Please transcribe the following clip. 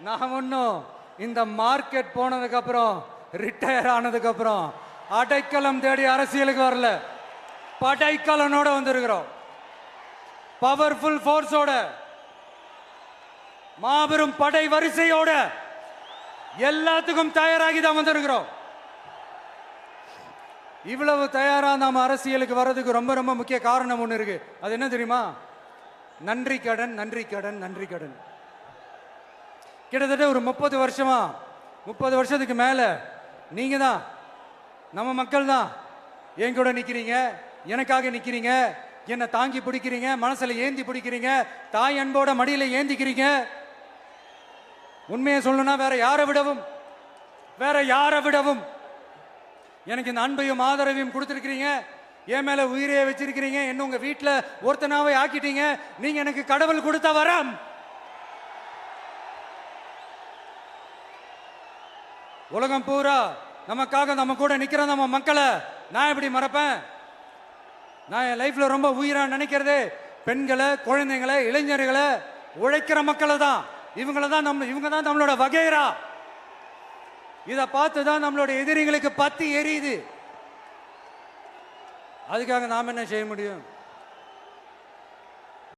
நான் ஒன்றும் இந்த மார்க்கெட் போனதுக்கு அப்புறம் ரிட்டையர் ஆனதுக்கு அப்புறம் அடைக்கலம் தேடி அரசியலுக்கு வரல. படைக்கலனோட வந்திருக்கிறோம். பவர்ஃபுல் ஃபோர்ஸோட, மாபெரும் படை வரிசையோட, எல்லாத்துக்கும் தயாராகி தான் வந்திருக்கிறோம். இவ்வளவு தயாரா நாம அரசியலுக்கு வர்றதுக்கு ரொம்ப ரொம்ப முக்கிய காரணம் ஒன்று இருக்கு. அது என்ன தெரியுமா? நன்றி கடன், நன்றி கடன், நன்றி கடன். கிட்டத்தட்ட ஒரு 30 வருஷமா, 30 வருஷத்துக்கு மேல நீங்க தான், நம்ம மக்கள் தான் என் கூட நிக்கிறீங்க, எனக்காக நிக்கிறீங்க, என்னை தாங்கி பிடிக்கிறீங்க, மனசுல ஏந்தி பிடிக்கிறீங்க, தாய் அன்போட மடியில ஏந்திக்கிறீங்க. உண்மையை சொல்லணும்னா வேற யாரை விடவும் எனக்கு இந்த அன்பையும் ஆதரவையும் கொடுத்துருக்கிறீங்க. என் மேல உயிரையே வச்சிருக்கிறீங்க. என்ன உங்க வீட்டில் ஒருத்தனாவே ஆக்கிட்டீங்க. நீங்க எனக்கு கடவுள் கொடுத்த வரம். உலகம் பூரா நமக்காக நம்ம கூட நிக்கிற நம்ம மக்களை நான் எப்படி மறப்பேன்? நான் என் லைஃப்ல ரொம்ப உயிரா நினைக்கிறது பெண்களை, குழந்தைங்களை, இளைஞர்களை, உழைக்கிற மக்களை தான். இவங்க தான் நம்மளோட வகைரா. இதை பார்த்து தான் நம்மளோட எதிரிகளுக்கு பத்தி எரியுது. அதுக்காக நாம் என்ன செய்ய முடியும்?